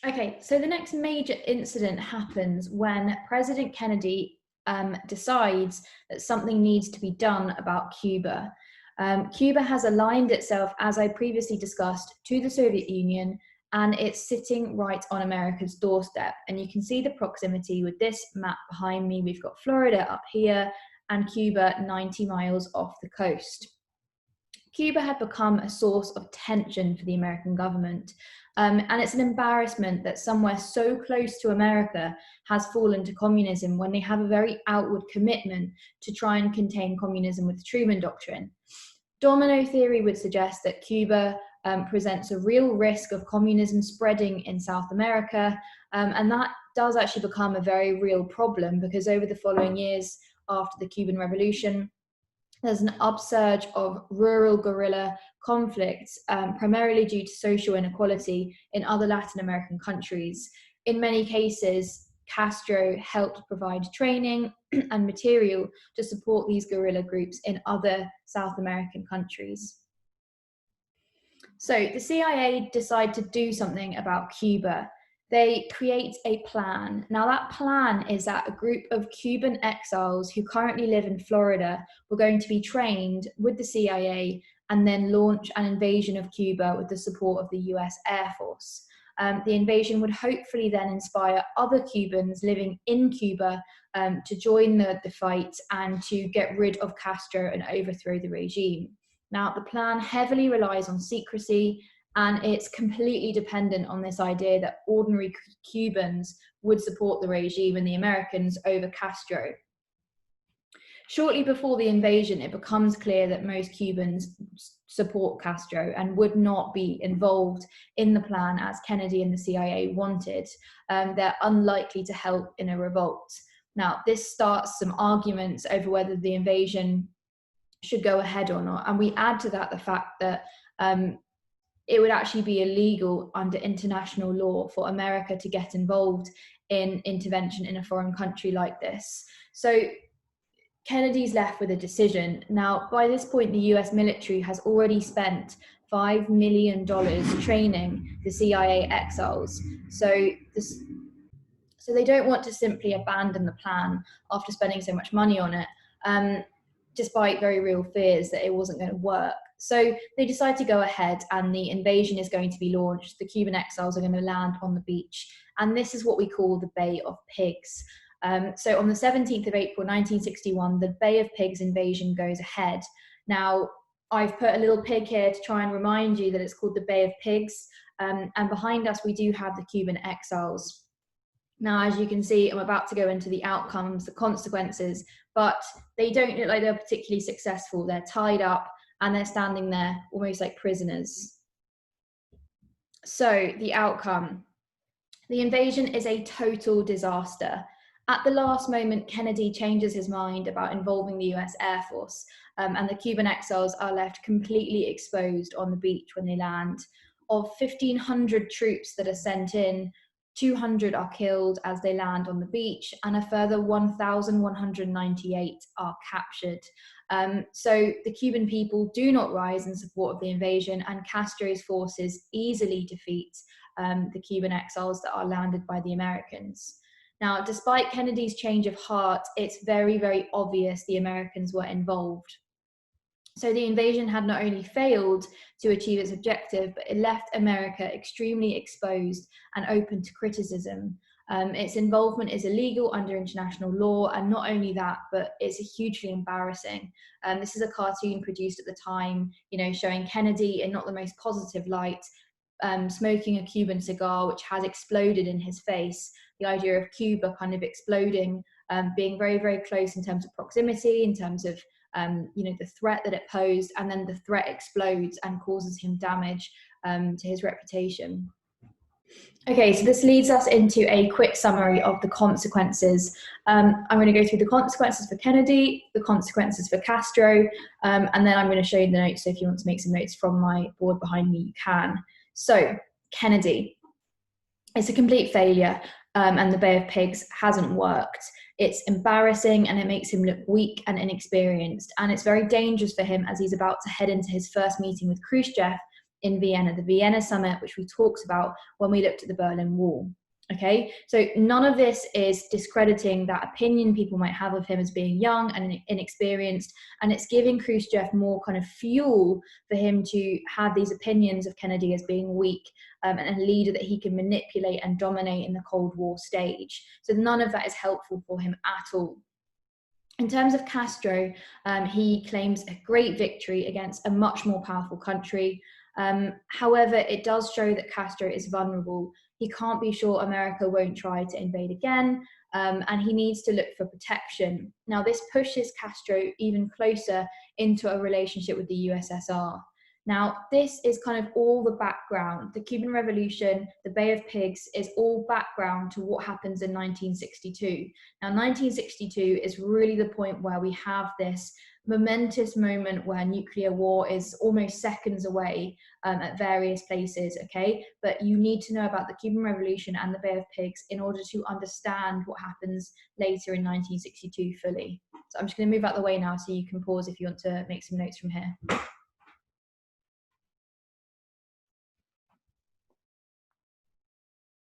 Okay, so the next major incident happens when President Kennedy decides that something needs to be done about Cuba. Cuba has aligned itself, as I previously discussed, to the Soviet Union, and it's sitting right on America's doorstep. And you can see the proximity with this map behind me. We've got Florida up here and Cuba 90 miles off the coast. Cuba had become a source of tension for the American government. And it's an embarrassment that somewhere so close to America has fallen to communism when they have a very outward commitment to try and contain communism with the Truman Doctrine. Domino theory would suggest that Cuba presents a real risk of communism spreading in South America, and that does actually become a very real problem because over the following years after the Cuban Revolution, there's an upsurge of rural guerrilla conflicts, primarily due to social inequality in other Latin American countries. In many cases, Castro helped provide training and material to support these guerrilla groups in other South American countries. So the CIA decide to do something about Cuba. They create a plan. Now that plan is that a group of Cuban exiles who currently live in Florida were going to be trained with the CIA and then launch an invasion of Cuba with the support of the US Air Force. The invasion would hopefully then inspire other Cubans living in Cuba to join the fight and to get rid of Castro and overthrow the regime. Now, the plan heavily relies on secrecy, and it's completely dependent on this idea that ordinary Cubans would support the regime and the Americans over Castro. Shortly before the invasion, it becomes clear that most Cubans support Castro and would not be involved in the plan as Kennedy and the CIA wanted. They're unlikely to help in a revolt. Now, this starts some arguments over whether the invasion should go ahead or not. And we add to that the fact that it would actually be illegal under international law for America to get involved in intervention in a foreign country like this. So Kennedy's left with a decision. Now, by this point, the US military has already spent $5 million training the CIA exiles. So they don't want to simply abandon the plan after spending so much money on it, despite very real fears that it wasn't going to work. So they decide to go ahead and the invasion is going to be launched. The Cuban exiles are going to land on the beach. And this is what we call the Bay of Pigs. So on the 17th of April, 1961, the Bay of Pigs invasion goes ahead. Now, I've put a little pig here to try and remind you that it's called the Bay of Pigs. And behind us, we do have the Cuban exiles. Now, as you can see, I'm about to go into the outcomes, the consequences, but they don't look like they're particularly successful. They're tied up and they're standing there almost like prisoners. So the outcome, the invasion is a total disaster. At the last moment, Kennedy changes his mind about involving the US Air Force, and the Cuban exiles are left completely exposed on the beach when they land. Of 1,500 troops that are sent in, 200 are killed as they land on the beach, and a further 1,198 are captured. So the Cuban people do not rise in support of the invasion, and Castro's forces easily defeat the Cuban exiles that are landed by the Americans. Now, despite Kennedy's change of heart, it's very, very obvious the Americans were involved. So the invasion had not only failed to achieve its objective, but it left America extremely exposed and open to criticism. Its involvement is illegal under international law, and not only that, but it's hugely embarrassing. This is a cartoon produced at the time, showing Kennedy in not the most positive light, smoking a Cuban cigar, which has exploded in his face. The idea of Cuba kind of exploding, being very, very close in terms of proximity, in terms of the threat that it posed, and then the threat explodes and causes him damage to his reputation. Okay, so this leads us into a quick summary of the consequences. I'm going to go through the consequences for Kennedy, the consequences for Castro, and then I'm going to show you the notes, so if you want to make some notes from my board behind me, you can. So, Kennedy. It's a complete failure, and the Bay of Pigs hasn't worked. It's embarrassing and it makes him look weak and inexperienced. And it's very dangerous for him as he's about to head into his first meeting with Khrushchev in Vienna, the Vienna summit, which we talked about when we looked at the Berlin Wall. Okay, so none of this is discrediting that opinion people might have of him as being young and inexperienced, and it's giving Khrushchev more kind of fuel for him to have these opinions of Kennedy as being weak and a leader that he can manipulate and dominate in the Cold War stage. So none of that is helpful for him at all. In terms of Castro, he claims a great victory against a much more powerful country. However, it does show that Castro is vulnerable. He can't be sure America won't try to invade again, and he needs to look for protection. Now, this pushes Castro even closer into a relationship with the USSR. Now, this is kind of all the background. The Cuban Revolution, the Bay of Pigs is all background to what happens in 1962. Now, 1962 is really the point where we have this momentous moment where nuclear war is almost seconds away at various places, okay? But you need to know about the Cuban Revolution and the Bay of Pigs in order to understand what happens later in 1962 fully. So I'm just going to move out the way now so you can pause if you want to make some notes from here.